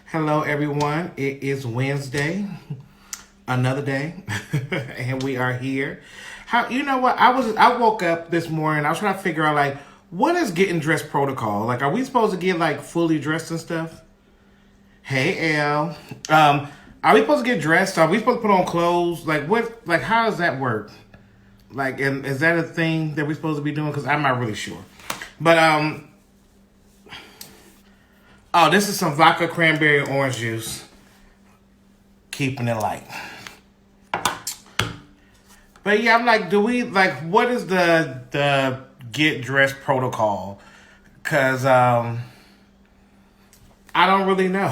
Hello, everyone. It is Wednesday, another day, and we are here. How you know what? I woke up this morning. I was trying to figure out like what is getting dressed protocol. Like, are we supposed to get like fully dressed and stuff? Hey, L. Are we supposed to get dressed? Are we supposed to put on clothes? Like what? Like how does that work? Like, and is that a thing that we're supposed to be doing? Because I'm not really sure. But oh, this is some vodka cranberry orange juice. Keeping it light. But yeah, I'm like, do we like what is the get dressed protocol? Cause I don't really know.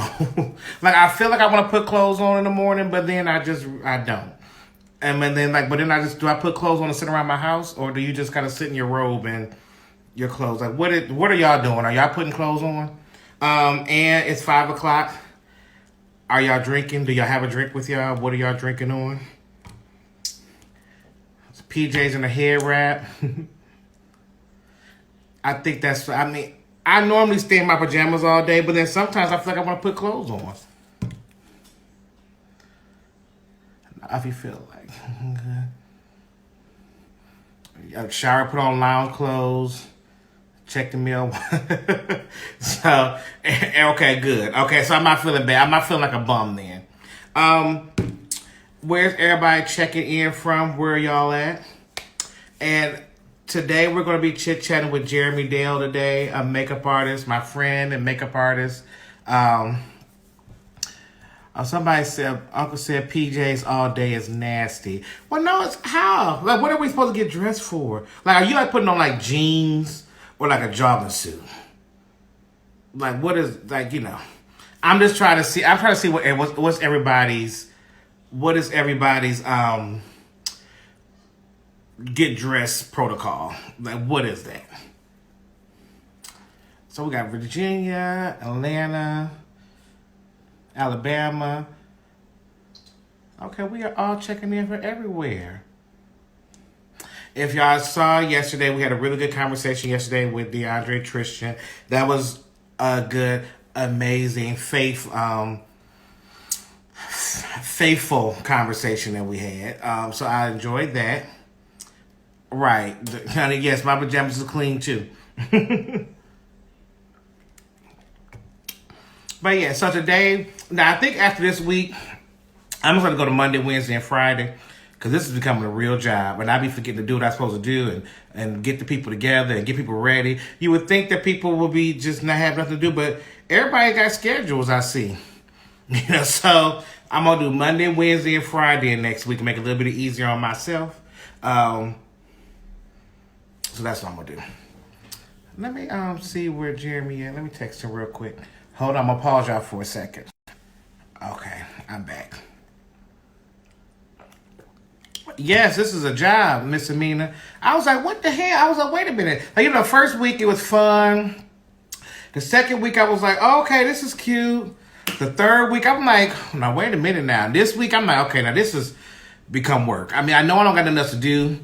Like I feel like I want to put clothes on in the morning, but then I don't. And then but then I just do I put clothes on and sit around my house, or do you just kind of sit in your robe and your clothes? Like what are y'all doing? Are y'all putting clothes on? And it's 5 o'clock. Are y'all drinking? Do y'all have a drink with y'all? What are y'all drinking on? It's PJs and a head wrap. I think that's. I mean, I normally stay in my pajamas all day, but then sometimes I feel like I want to put clothes on. If you feel like, okay. Shower, put on lounge clothes, check the mail. So, okay, good. Okay, so I'm not feeling bad. I'm not feeling like a bum then. Where's everybody checking in from? Where y'all at? And today we're going to be chit-chatting with Jeremy Dell today, a makeup artist, my friend and makeup artist. Somebody said, Uncle said PJs all day is nasty. Well, no, it's how? Like, what are we supposed to get dressed for? Like, are you like putting on like jeans or like a jogging suit? Like, what is, like, I'm just trying to see, I'm trying to see what's everybody's, what is everybody's, get dressed protocol. Like, what is that? So we got Virginia, Atlanta, Alabama. Okay, we are all checking in for everywhere. If y'all saw yesterday, we had a really good conversation yesterday with DeAndre Tristan. That was a good, amazing, faithful conversation that we had. So I enjoyed that. Right. Honey, yes, my pajamas are clean too. But yeah, so today, now I think after this week, I'm just gonna go to Monday, Wednesday, and Friday, because this is becoming a real job, and I be forgetting to do what I'm supposed to do and get the people together and get people ready. You would think that people will be just not have nothing to do, but everybody got schedules. I see, So I'm gonna do Monday, Wednesday, and Friday next week and make it a little bit easier on myself. So that's what I'm gonna do. Let me see where Jeremy is. Let me text him real quick. Hold on, I'm gonna pause y'all for a second. Okay, I'm back. Yes, this is a job, Miss Amina. I was like, what the hell? I was like, wait a minute. Like, first week it was fun. The second week I was like, oh, okay, this is cute. The third week I'm like, now wait a minute now. This week I'm like, okay, now this has become work. I mean, I know I don't got nothing else to do.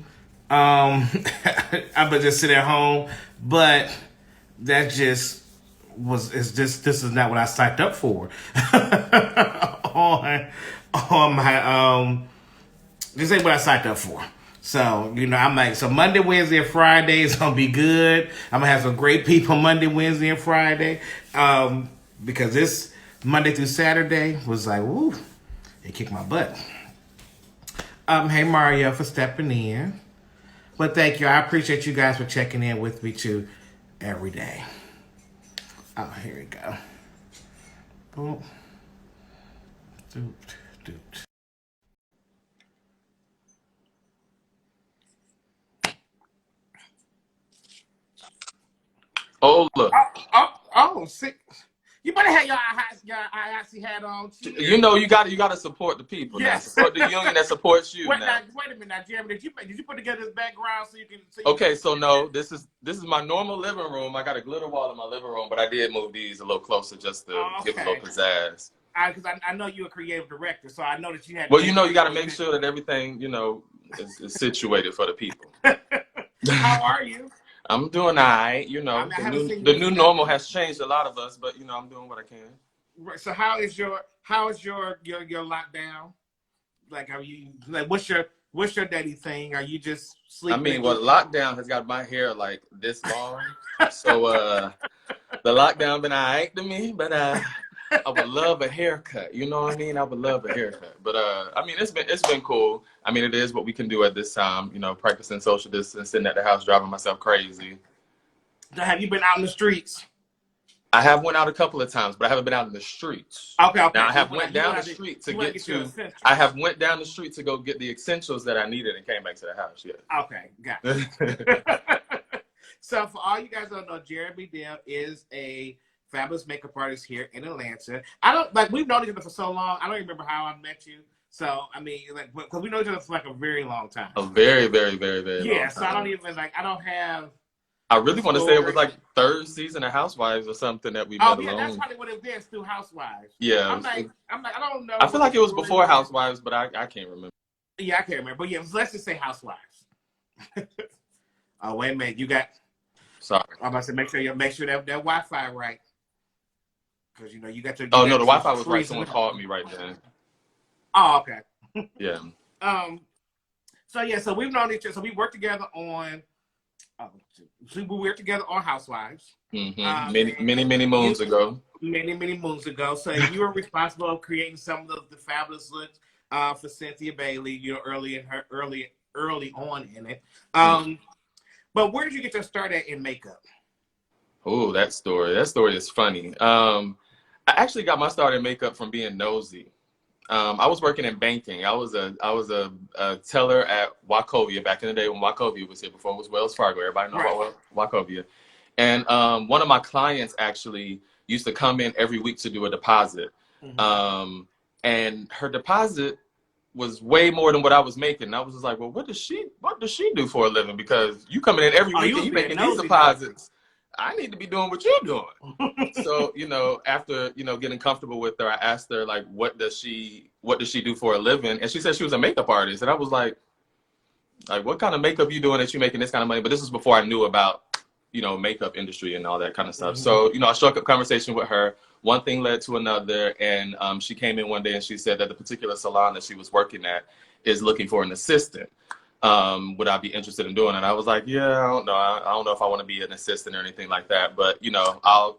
I'm gonna just sit at home, but that just this is not what I signed up for on my this ain't what I signed up for. So, I'm like, so Monday, Wednesday, and Friday is gonna be good. I'm gonna have some great people Monday, Wednesday, and Friday. Because this Monday through Saturday was like, woo, it kicked my butt. Hey Mario for stepping in. But thank you. I appreciate you guys for checking in with me too every day. Oh, here we go. Boom. Doot, doot. Oh, look. See. You better have your IIC hat on too. You gotta support the people now. Yes. Support the union that supports you Wait now. a minute now, Jeremy. Did you put together this background so you can see? Okay, so no, this is my normal living room. I got a glitter wall in my living room, but I did move these a little closer just to give a little pizzazz. Because I know you're a creative director, so I know that you had. Well, you got to make sure that everything is situated for the people. How are you? I'm doing all right. The new normal has changed a lot of us, but I'm doing what I can. So how is your lockdown? Like, are you like what's your daily thing? Are you just I sleeping mean, and well, eating? lockdown has got my hair like this long. So the lockdown been all right to me, but I would love a haircut. You know what I mean? I would love a haircut. But I mean, it's been cool. I mean, it is what we can do at this time. You know, practicing social distance, sitting at the house, driving myself crazy. Have you been out in the streets? I have went out a couple of times, but I haven't been out in the streets. Okay. Now I So have went down the street to you went to get get your to. I essentials. have went down the street to go get the essentials that I needed and came back to the house. Okay, got Yeah. you. So for all you guys don't know, Jeremy Dell is a fabulous makeup artist here in Atlanta. I don't like we've known each other for so long. I don't even remember how I met you. So I mean, like, because we know each other for like a very long time. A very, very, very, very long Yeah. time. So I don't even like. I don't have. I really want to say it was like third season of Housewives or something that we met Yeah, alone. that's probably what it is through Housewives. Yeah. I'm like, I don't know. I feel like it was before Housewives, but I can't remember. Yeah, I can't remember. But yeah, let's just say Housewives. Oh, wait a minute. You got. Sorry. I'm about to make sure that Wi-Fi right. Because you got your. Oh no, the Wi-Fi was right. Someone called me right then. Oh, okay. Yeah. So we've known each other. So we worked together on. We worked together on Housewives. Mm-hmm. Many moons ago. Many moons ago. So you were responsible for creating some of the fabulous looks for Cynthia Bailey. Early on in it. But where did you get your start at in makeup? Oh, that story is funny. I actually got my start in makeup from being nosy. I was working in banking. I was a teller at Wachovia back in the day when Wachovia was here, before it was Wells Fargo. Everybody know about Wachovia. And one of my clients actually used to come in every week to do a deposit. And her deposit was way more than what I was making. And I was just like, well, what does she do for a living? Because you coming in every week and you making these deposits. I need to be doing what you're doing. So, after, getting comfortable with her, I asked her, like, what does she do for a living? And she said she was a makeup artist. And I was like, what kind of makeup you doing that you're making this kind of money? But this was before I knew about, makeup industry and all that kind of stuff. So, I struck up conversation with her. One thing led to another. And she came in one day and she said that the particular salon that she was working at is looking for an assistant. Would I be interested in doing it? And I was like, yeah, I don't know. I don't know if I want to be an assistant or anything like that, but I'll,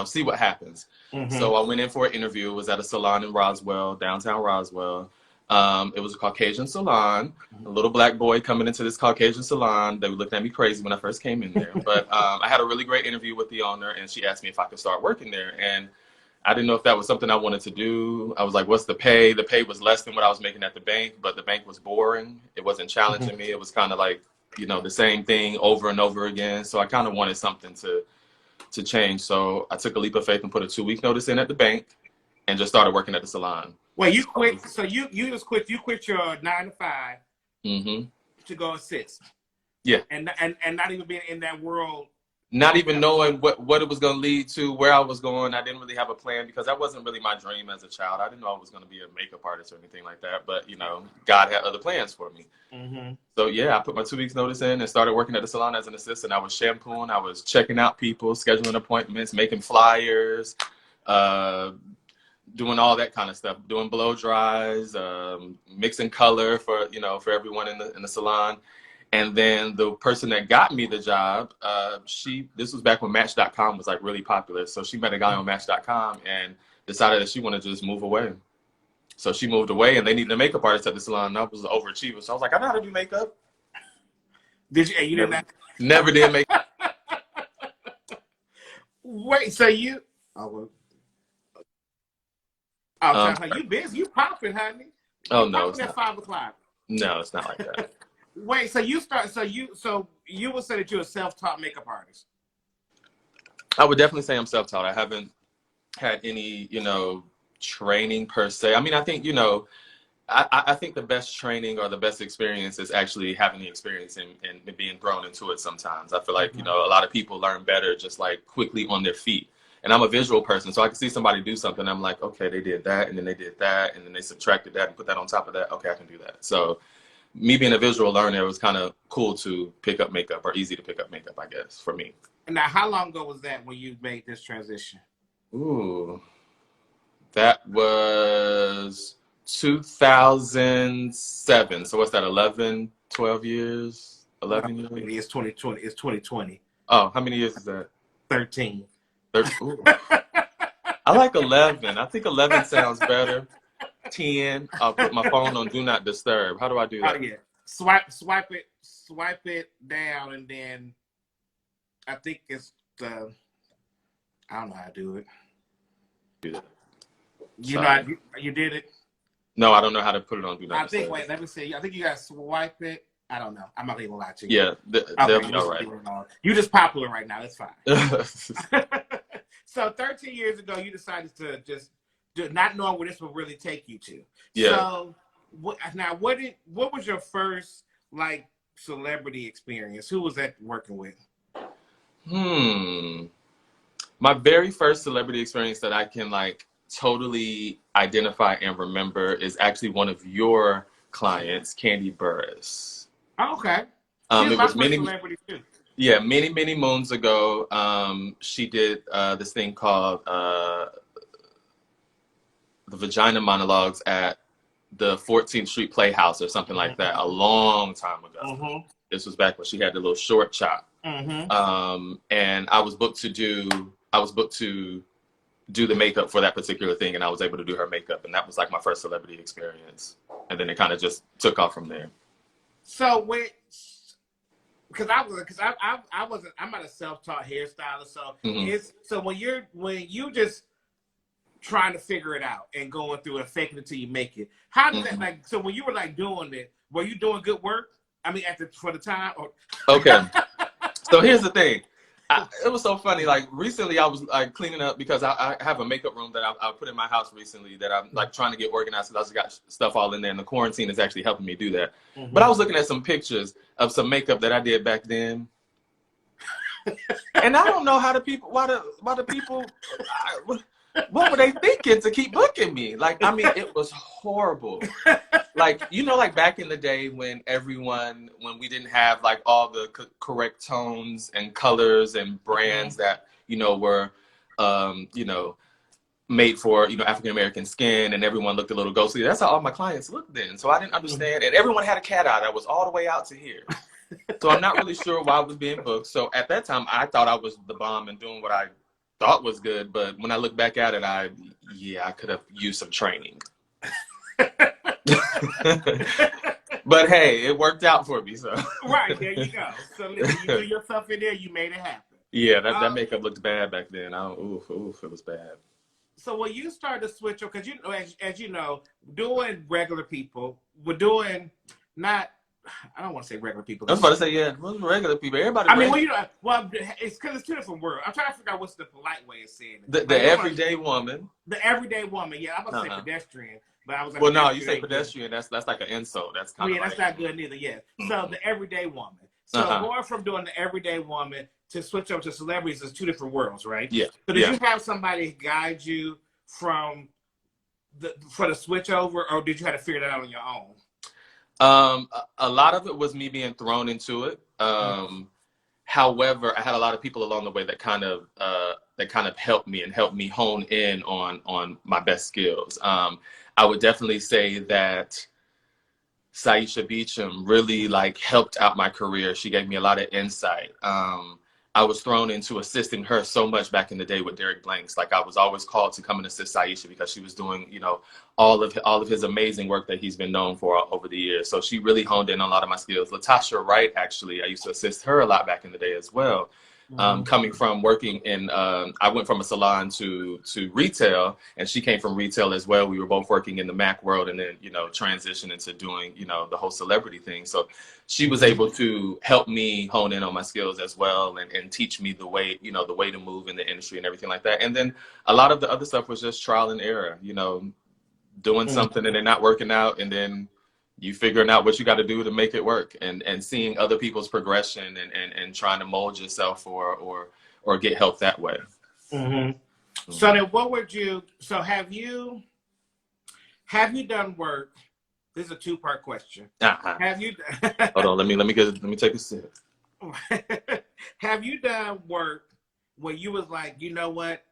see what happens. So I went in for an interview. It was at a salon in Roswell, downtown Roswell. It was a Caucasian salon, a little black boy coming into this Caucasian salon. They were looking at me crazy when I first came in there, but I had a really great interview with the owner, and she asked me if I could start working there. And I didn't know if that was something I wanted to do. I was like, what's the pay? The pay was less than what I was making at the bank, but the bank was boring. It wasn't challenging me. It was kind of like, the same thing over and over again. So I kind of wanted something to change. So I took a leap of faith and put a 2-week notice in at the bank and just started working at the salon. Well, you quit. So you just quit. You quit your 9 to 5 to go assist. Yeah. And not even being in that world. Not even knowing what it was going to lead to, where I was going. I didn't really have a plan because that wasn't really my dream as a child. I didn't know I was going to be a makeup artist or anything like that. But, God had other plans for me. So, yeah, I put my 2 weeks notice in and started working at the salon as an assistant. I was shampooing. I was checking out people, scheduling appointments, making flyers, doing all that kind of stuff, doing blow dries, mixing color for everyone in the salon. And then the person that got me the job, this was back when Match.com was like really popular. So she met a guy on Match.com and decided that she wanted to just move away. So she moved away and they needed a makeup artist at the salon. And I was an overachiever. So I was like, I know how to do makeup. Did you? You didn't? Never did makeup. Wait, so you? You busy? You popping, honey? Oh no, it's at 5 o'clock. No, it's not like that. Wait, so you would say that you're a self-taught makeup artist? I would definitely say I'm self-taught. I haven't had any, training per se. I mean, I think, I think the best training or the best experience is actually having the experience and being thrown into it sometimes. I feel like, a lot of people learn better just like quickly on their feet. And I'm a visual person, so I can see somebody do something. I'm like, okay, they did that, and then they did that, and then they subtracted that and put that on top of that. Okay, I can do that. So me being a visual learner, it was kind of cool to pick up makeup, or easy to pick up makeup, I guess, for me. Now, how long ago was that when you made this transition? Ooh, That was 2007. So what's that, 11, 12 years? 11 years? It's 2020. It's 2020. Oh, how many years is that? 13. 13. I like 11. I think 11 sounds better. 10. I'll put my phone on Do Not Disturb. How do I do that? Oh yeah. Swipe it down, and then I think it's the. I don't know how to do it. Do that. You know, you did it. No, I don't know how to put it on Do Not Disturb. Wait, let me see. I think you got to swipe it. I don't know. I'm not even lie to you. Yeah, they'll be all right. You're just popular right now. That's fine. So 13 years ago, you decided to just not knowing where this would really take you to. Yeah. So what was your first like celebrity experience? Who was that working with? My very first celebrity experience that I can like totally identify and remember is actually one of your clients, Candy Burris. Oh, okay. It was many celebrities too. Yeah, many moons ago. She did this thing called the Vagina Monologues at the 14th Street Playhouse or something like that a long time ago. This was back when she had the little short chop. And I was booked to do the makeup for that particular thing, and I was able to do her makeup, and that was like my first celebrity experience. And then it kind of just took off from there. So I'm not a self-taught hairstylist, so when you just trying to figure it out and going through it, faking it till you make it. How does that like? So when you were like doing it, were you doing good work? I mean, for the time. Or... Okay. So here's the thing. It was so funny. Like recently, I was like cleaning up because I have a makeup room that I put in my house recently that I'm like trying to get organized because I just got stuff all in there, and the quarantine is actually helping me do that. But I was looking at some pictures of some makeup that I did back then, and I don't know why the people what were they thinking to keep booking me? Like, I mean, it was horrible. Like, you know, like back in the day when we didn't have like all the correct tones and colors and brands that, you know, were, you know, made for, you know, African-American skin, and everyone looked a little ghostly. That's how all my clients looked then. So I didn't understand. And everyone had a cat eye that was all the way out to here. So I'm not really sure why I was being booked. So at that time, I thought I was the bomb and doing what I thought was good, but when I look back at it, I could have used some training. But hey, it worked out for me. So right, there you go. So you threw yourself in there, you made it happen. Yeah, that makeup looked bad back then. It was bad. So when you started to switch, because you know, as you know, doing regular people, we're doing not. I don't want to say regular people. I was about to say, yeah, regular people. Everybody. I mean, it's because it's two different words. I'm trying to figure out what's the polite way of saying it. The everyday woman. The everyday woman. Yeah, I'm about to say pedestrian, but I was like, well, no, you say pedestrian. That's like an insult. That's kind of that's not good neither. Yeah. So the everyday woman. So going from doing the everyday woman to switch over to celebrities is two different worlds, right? Yeah. So did you have somebody guide you for the switch over, or did you have to figure that out on your own? A lot of it was me being thrown into it. However, I had a lot of people along the way that kind of helped me hone in on my best skills. I would definitely say that Saisha Beecham really like helped out my career. She gave me a lot of insight. I was thrown into assisting her so much back in the day with Derek Blanks. Like I was always called to come and assist Saisha because she was doing, you know, all of his amazing work that he's been known for over the years. So she really honed in on a lot of my skills. Latasha Wright, actually, I used to assist her a lot back in the day as well. Coming from working in, I went from a salon to retail, and she came from retail as well. We were both working in the Mac world, and then, you know, transitioned into doing, you know, the whole celebrity thing. So she was able to help me hone in on my skills as well, and teach me the way to move in the industry and everything like that. And then a lot of the other stuff was just trial and error, you know, doing something and then not working out, and then you figuring out what you got to do to make it work, and seeing other people's progression and trying to mold yourself or get help that way. So then what would you, so have you done work? This is a two-part question. Have you hold on, let me take a sip. Have you done work where you was like, you know what,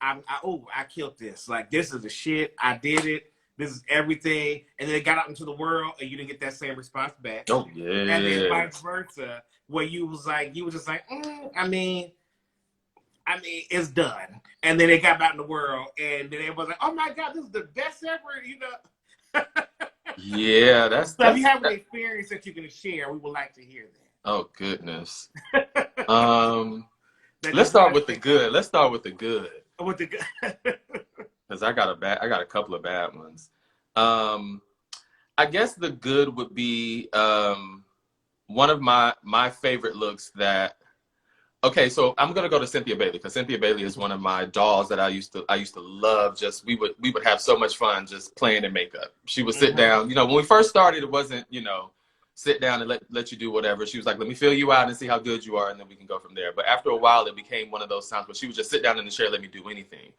I killed this. Like, this is the shit. I did it. This is everything. And then it got out into the world, and you didn't get that same response back. Oh And then yeah. vice versa, where you was just like, I mean, it's done. And then it got out in the world, and then everybody's like, oh my God, this is the best ever, you know. Yeah, So if you have an experience that you can share, we would like to hear that. Oh goodness. Let's start with the good. Let's start with the good. With the good. Because I got a couple of bad ones. I guess the good would be one of my favorite looks that. Okay, so I'm gonna go to Cynthia Bailey because Cynthia Bailey is one of my dolls that I used to love. Just we would have so much fun just playing in makeup. She would sit down. You know, when we first started, it wasn't, you know, sit down and let you do whatever. She was like, let me feel you out and see how good you are, and then we can go from there. But after a while, it became one of those times where she would just sit down in the chair, let me do anything.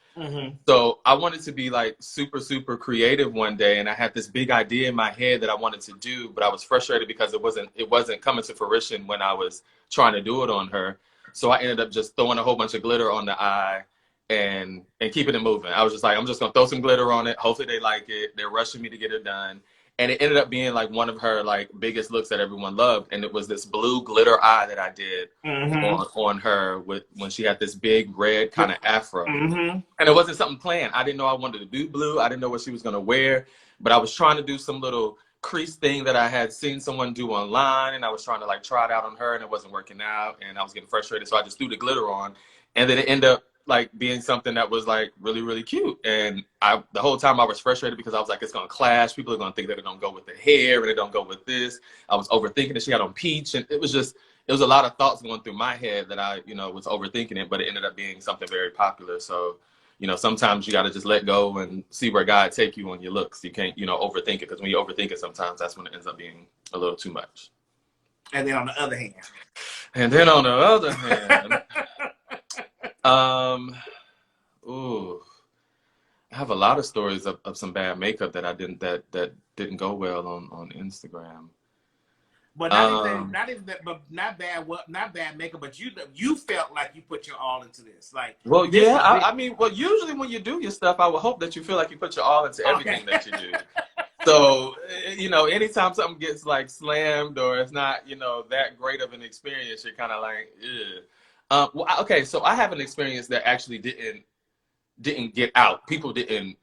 So I wanted to be like super, super creative one day, and I had this big idea in my head that I wanted to do, but I was frustrated because it wasn't coming to fruition when I was trying to do it on her. So I ended up just throwing a whole bunch of glitter on the eye and keeping it moving. I was just like, I'm just gonna throw some glitter on it. Hopefully they like it. They're rushing me to get it done. And it ended up being like one of her like biggest looks that everyone loved. And it was this blue glitter eye that I did on her when she had this big red kind of afro. And it wasn't something planned. I didn't know I wanted to do blue. I didn't know what she was gonna wear, but I was trying to do some little crease thing that I had seen someone do online, and I was trying to like try it out on her, and it wasn't working out, and I was getting frustrated, so I just threw the glitter on, and then it ended up like being something that was like really, really cute. And the whole time I was frustrated because I was like, it's gonna clash. People are gonna think that it don't go with the hair and it don't go with this. I was overthinking it. She had on peach, and it was a lot of thoughts going through my head that I, you know, was overthinking it, but it ended up being something very popular. So, you know, sometimes you got to just let go and see where God take you on your looks. You can't, you know, overthink it, because when you overthink it, sometimes that's when it ends up being a little too much. And then on the other hand, I have a lot of stories of some bad makeup that didn't go well on Instagram. But not bad makeup. But you felt like you put your all into this. Like, well, yeah. I mean, well, usually when you do your stuff, I would hope that you feel like you put your all into everything that you do. So, you know, anytime something gets like slammed or it's not, you know, that great of an experience, you're kind of like, ugh. Well, okay, so I have an experience that actually didn't get out. People didn't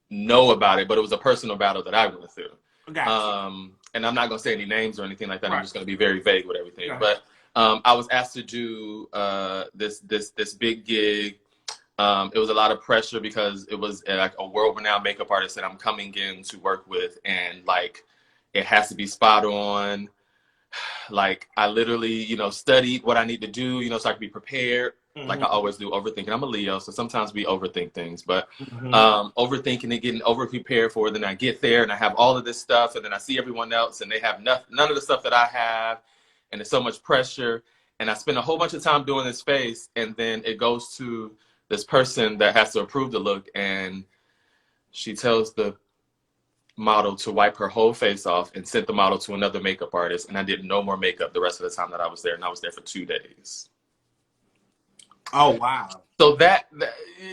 know about it, but it was a personal battle that I went through. Gotcha. And I'm not gonna say any names or anything like that. Right. I'm just gonna be very vague with everything. But I was asked to do this big gig. It was a lot of pressure because it was like a world-renowned makeup artist that I'm coming in to work with, and like it has to be spot on. Like I literally, you know, studied what I need to do, you know, so I can be prepared. Like I always do, overthinking. I'm a Leo, so sometimes we overthink things, but overthinking and getting over prepared for it. Then I get there and I have all of this stuff, and then I see everyone else and they have none of the stuff that I have, and there's so much pressure. And I spend a whole bunch of time doing this face, and then it goes to this person that has to approve the look, and she tells the model to wipe her whole face off and sent the model to another makeup artist, and I did no more makeup the rest of the time that I was there, and I was there for 2 days. Oh, wow. So that,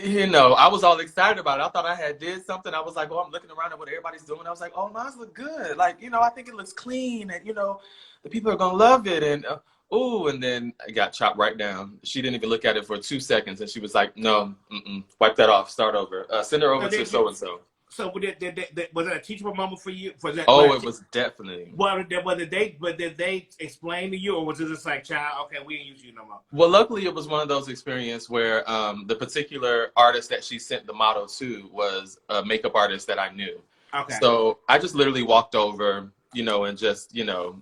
you know, I was all excited about it. I thought I had did something. I was like, oh, I'm looking around at what everybody's doing. I was like, oh, mine look good. Like, you know, I think it looks clean, and, you know, the people are going to love it. And, and then it got chopped right down. She didn't even look at it for 2 seconds, and she was like, no, wipe that off, start over. Send her over to so-and-so. So was that a teachable moment for you? It was definitely. Well, did they explain to you, or was it just like, child, okay, we ain't use you no more? Well, luckily it was one of those experiences where the particular artist that she sent the model to was a makeup artist that I knew. Okay. So I just literally walked over, you know, and just, you know,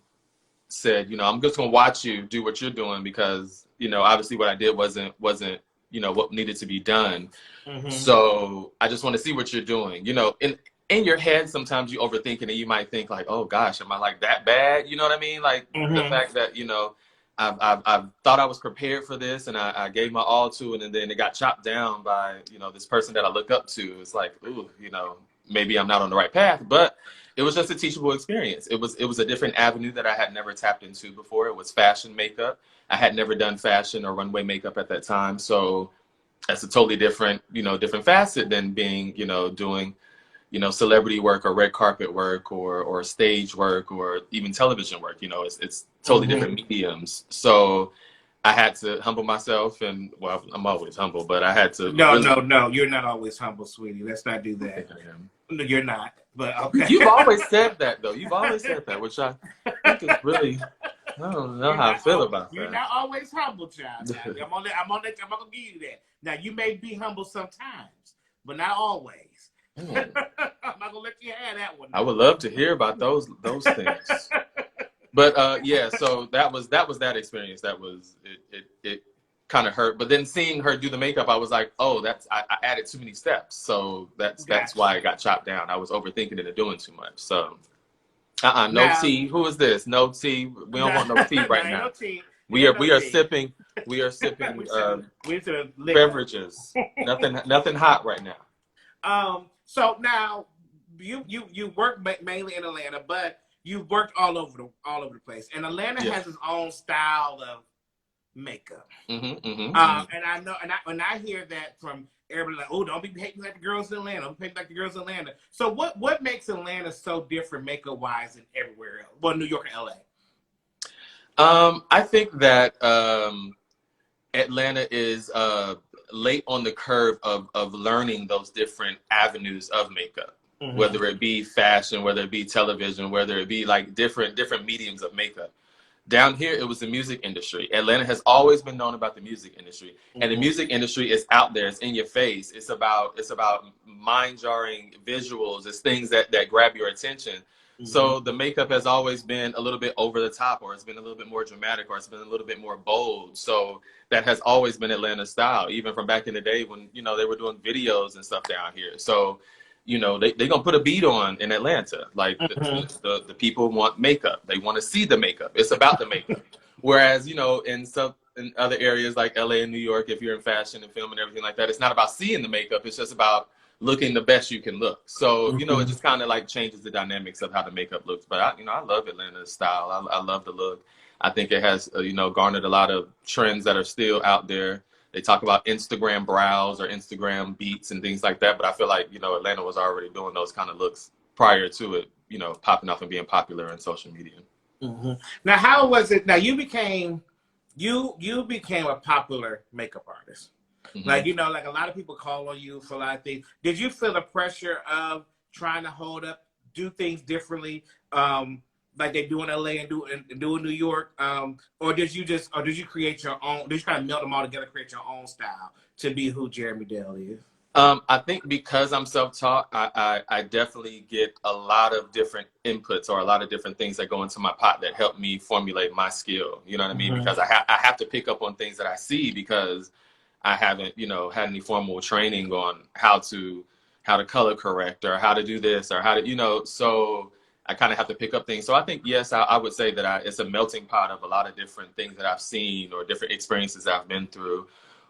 said, you know, I'm just gonna watch you do what you're doing, because, you know, obviously what I did wasn't you know, what needed to be done. So I just want to see what you're doing. You know, in your head, sometimes you overthink it, and you might think like, oh gosh, am I like that bad? You know what I mean? Like the fact that, you know, I've thought I was prepared for this, and I gave my all to it, and then it got chopped down by, you know, this person that I look up to. It's like, ooh, you know, maybe I'm not on the right path, but it was just a teachable experience. It was a different avenue that I had never tapped into before. It was fashion makeup. I had never done fashion or runway makeup at that time. So that's a totally different, different facet than being, doing, celebrity work or red carpet work or stage work or even television work. It's totally different mediums. So I had to humble myself, and well, I'm always humble, but I had to No, really. no, you're not always humble, sweetie. Let's not do I that. think I am. No, you're not. But okay. You've always said that, though. You've always said that, which I think is really. I don't know how I feel about You're that. not always humble, child. Now, I'm gonna give you that. Now you may be humble sometimes, but not always. I'm not gonna let you have that one. I would love to hear about those things. But yeah, so that was that experience. That was it kind of hurt. But then seeing her do the makeup, I was like, oh, I added too many steps. So that's why I got chopped down. I was overthinking it and doing too much. So no now, tea. Who is this? No tea. We don't want no tea right now. No tea. We are sipping beverages. Nothing hot right now. So now you work mainly in Atlanta, but you've worked all over the place. And Atlanta has its own style of makeup. And I know, and I hear that from everybody, like, oh, don't be hating like the girls in Atlanta. Don't be hating like the girls in Atlanta. So what makes Atlanta so different makeup wise than everywhere else? Well, New York and LA. I think that Atlanta is late on the curve of learning those different avenues of makeup, whether it be fashion, whether it be television, whether it be like different mediums of makeup. Down here, it was the music industry. Atlanta has always been known about the music industry, and the music industry is out there. It's in your face. It's about mind-jarring visuals. It's things that grab your attention. So the makeup has always been a little bit over the top, or it's been a little bit more dramatic, or it's been a little bit more bold. So that has always been Atlanta style, even from back in the day when, they were doing videos and stuff down here. So, they're going to put a beat on in Atlanta. Like the people want makeup. They want to see the makeup. It's about the makeup. Whereas, in other areas like LA and New York, if you're in fashion and film and everything like that, it's not about seeing the makeup. It's just about looking the best you can look. So, it just kind of like changes the dynamics of how the makeup looks. But I love Atlanta's style. I love the look. I think it has, garnered a lot of trends that are still out there. They talk about Instagram brows or Instagram beats and things like that. But I feel like, Atlanta was already doing those kind of looks prior to it, popping off and being popular on social media. Now, how was it? Now, you became a popular makeup artist. Like, like a lot of people call on you for a lot of things. Did you feel the pressure of trying to hold up, do things differently, like they do in LA and do in New York? Or did you create your own, did you kind of melt them all together, create your own style to be who Jeremy Dell is? I think because I'm self-taught, I definitely get a lot of different inputs or a lot of different things that go into my pot that help me formulate my skill. You know what I mean? Because I have to pick up on things that I see because I haven't, had any formal training on how to color correct or how to do this or how to, so I kind of have to pick up things. So I think, yes, I would say that it's a melting pot of a lot of different things that I've seen or different experiences I've been through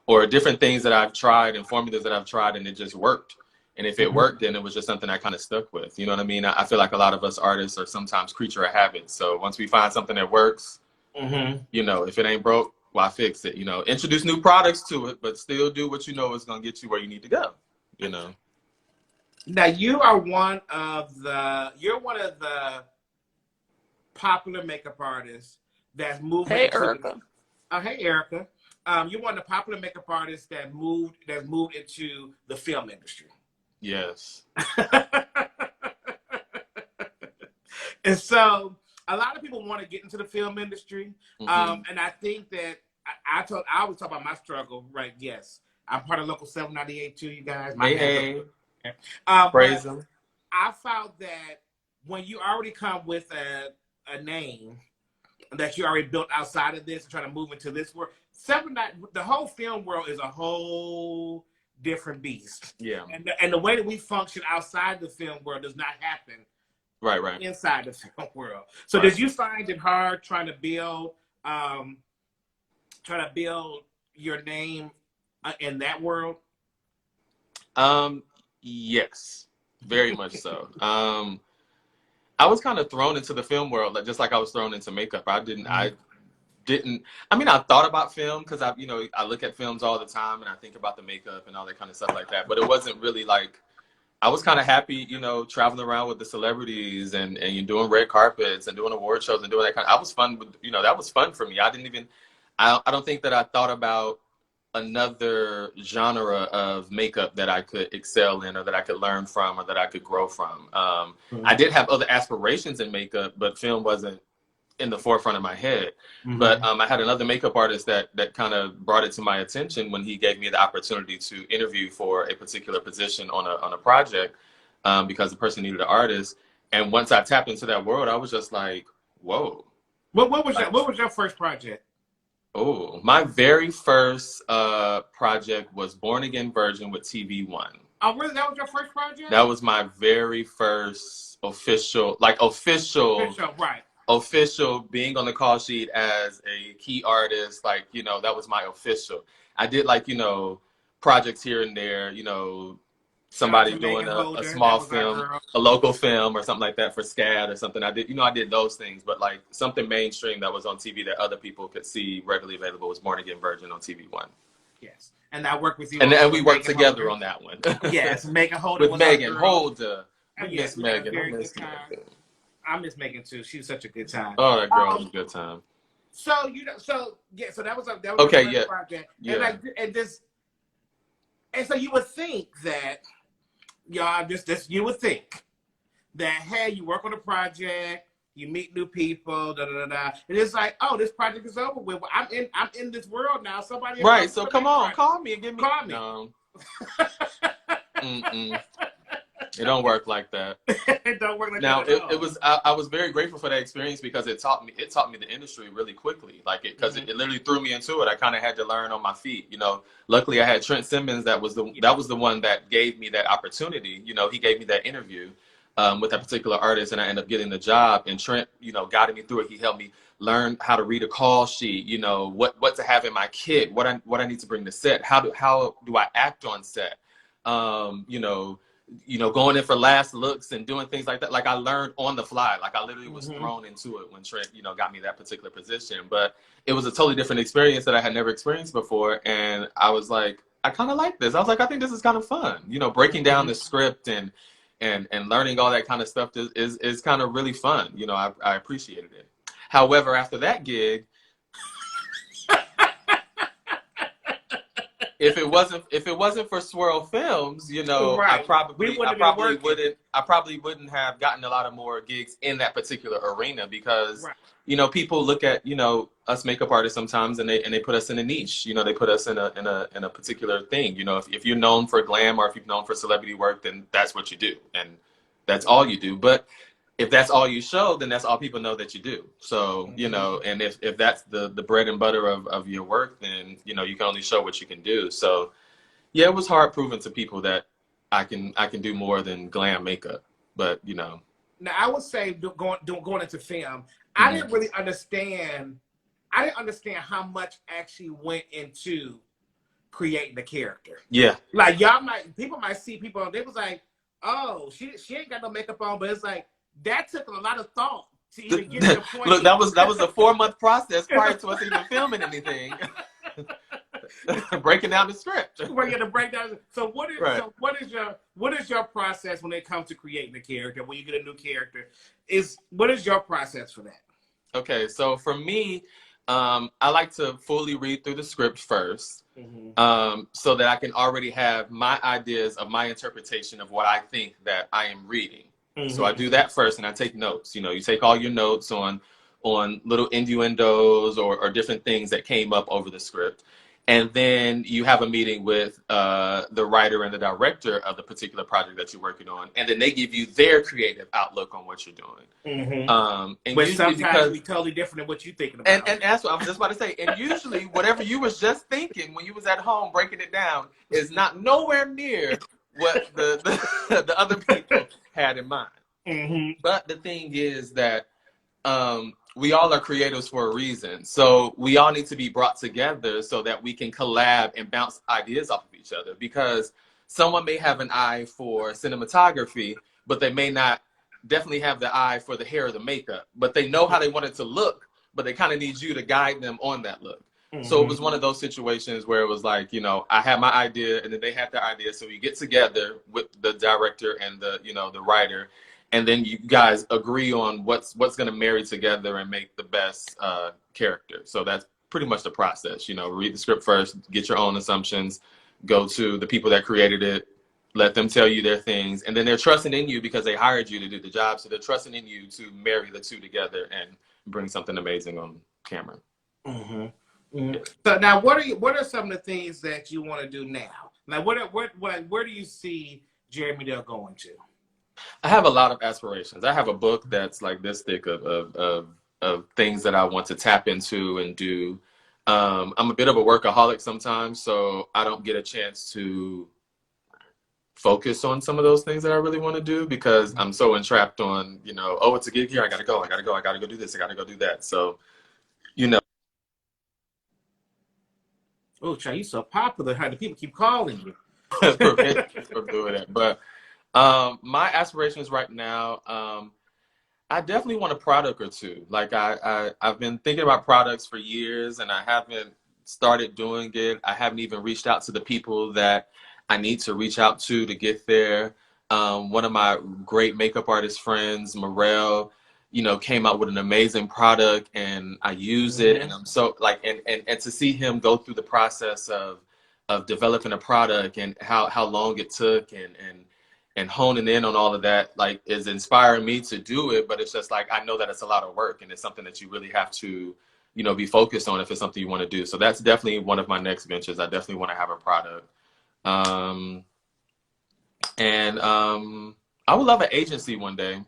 or different things that I've tried and formulas that I've tried and it just worked. And if it worked, then it was just something I kind of stuck with. You know what I mean? I feel like a lot of us artists are sometimes creature of habit. So once we find something that works, if it ain't broke, why fix it? Introduce new products to it, but still do what is going to get you where you need to go. Now you're one of the popular makeup artists that's moved. Hey, Erica. Hey, Erica. You're one of the popular makeup artists that moved into the film industry. Yes. And so a lot of people want to get into the film industry, and I think that I always talk about my struggle, right? Yes, I'm part of Local 798 too, you guys. Hey. Praise them. I found that when you already come with a name that you already built outside of this and trying to move into this world, the whole film world is a whole different beast. Yeah. And the way that we function outside the film world does not happen right inside the film world. So did you find it hard trying to build your name in that world? Yes, very much so. I was kind of thrown into the film world, just like I was thrown into makeup. I didn't. I mean, I thought about film because I look at films all the time and I think about the makeup and all that kind of stuff like that. But it wasn't really like, I was kind of happy, traveling around with the celebrities and you're doing red carpets and doing award shows and doing that kind of. I was fun with, that was fun for me. I don't think that I thought about another genre of makeup that I could excel in or that I could learn from or that I could grow from. I did have other aspirations in makeup, but film wasn't in the forefront of my head. But I had another makeup artist that kind of brought it to my attention when he gave me the opportunity to interview for a particular position on a project, because the person needed an artist. And once I tapped into that world, I was just like, whoa. What was your first project? Oh, my very first project was Born Again Virgin with TV1. Oh, really? That was your first project? That was my very first official, right. Official being on the call sheet as a key artist. Like, that was my official. I did projects here and there, somebody doing a small film, a local film or something like that for SCAD or something. I did those things, but like something mainstream that was on TV that other people could see readily available was Born Again Virgin on TV1. Yes. And I worked with you. And we worked together on that one. Yes, Megan Holder. With Megan Holder. Yes, Megan. I miss Megan too. She was such a good time. Oh, that girl was a good time. So that was okay. Yeah. Project. Yeah. And so you would think that, y'all, you would think that, hey, you work on a project, you meet new people, and it's like, oh, this project is over with. I'm in this world now. Somebody else. Right. So come on, call me and give me. Call me. No. It don't work like that. It don't work like now, that. Now, it was. I was very grateful for that experience because it taught me the industry really quickly. Like because it literally threw me into it. I kind of had to learn on my feet. Luckily I had Trent Simmons. That was the one that gave me that opportunity. He gave me that interview with that particular artist, and I ended up getting the job. And Trent, guided me through it. He helped me learn how to read a call sheet. What to have in my kit. What I need to bring to set. How do I act on set? Going in for last looks and doing things like that. Like I learned on the fly. Like I literally was thrown into it when Trent, got me that particular position. But it was a totally different experience that I had never experienced before. And I was like, I kind of like this. I was like, I think this is kind of fun. Breaking down the script and learning all that kind of stuff is kind of really fun. I appreciated it. However, after that gig, if it wasn't for Swirl Films, right. I probably wouldn't have gotten a lot of more gigs in that particular arena because right. People look at us makeup artists sometimes and they put us in a niche. They put us in a particular thing. If you're known for glam or if you're known for celebrity work, then that's what you do and that's all you do. But if that's all you show, then that's all people know that you do. So, and if that's the bread and butter of your work, then, you can only show what you can do. So, yeah, it was hard proving to people that I can do more than glam makeup. But, Now, I would say going into film, I didn't really understand. I didn't understand how much actually went into creating the character. Yeah. Like, people might see people, they was like, oh, she ain't got no makeup on, but it's like, that took a lot of thought to even get to the point. Look, that was a 4-month process prior to us even filming anything. Breaking down the script. We're gonna break down. So what is your process when it comes to creating a character? When you get a new character, what is your process for that? Okay, so for me, I like to fully read through the script first, so that I can already have my ideas of my interpretation of what I think that I am reading. So I do that first and I take notes. You take all your notes on little innuendos or different things that came up over the script. And then you have a meeting with the writer and the director of the particular project that you're working on. And then they give you their creative outlook on what you're doing. And which sometimes be totally different than what you're thinking about. And that's what I was just about to say. And usually whatever you was just thinking when you was at home breaking it down is not nowhere near what the other people had in mind. But the thing is that we all are creatives for a reason. So we all need to be brought together so that we can collab and bounce ideas off of each other. Because someone may have an eye for cinematography, but they may not definitely have the eye for the hair or the makeup. But they know how they want it to look, but they kind of need you to guide them on that look. So it was Mm-hmm. one of those situations where it was like, you know, I had my idea and then they had their idea. So you get together with the director and the, you know, the writer, and then you guys agree on what's going to marry together and make the best character. So that's pretty much the process. You know, read the script first, get your own assumptions, go to the people that created it, let them tell you their things, and then they're trusting in you because they hired you to do the job. So they're trusting in you to marry the two together and bring something amazing on camera. Mm-hmm. Mm-hmm. So now, what are some of the things that you want to do now? Now, where do you see Jeremy Dell going to? I have a lot of aspirations. I have a book that's like this thick of things that I want to tap into and do. I'm a bit of a workaholic sometimes, so I don't get a chance to focus on some of those things that I really want to do because I'm so entrapped on, you know, oh, it's a gig here, I gotta go, I gotta go do this, I gotta go do that. So, you know. Oh, child, you so popular. How do people keep calling you? Prevent you from doing that. But my aspirations right now, I definitely want a product or two. Like I've been thinking about products for years and I haven't started doing it. I haven't even reached out to the people that I need to reach out to get there. One of my great makeup artist friends, Morel, you know, came out with an amazing product and I use it, and I'm so like, and to see him go through the process of developing a product and how long it took and honing in on all of that, like, is inspiring me to do it. But it's just like, I know that it's a lot of work and it's something that you really have to, you know, be focused on if it's something you want to do. So that's definitely one of my next ventures. I definitely want to have a product. I would love an agency one day.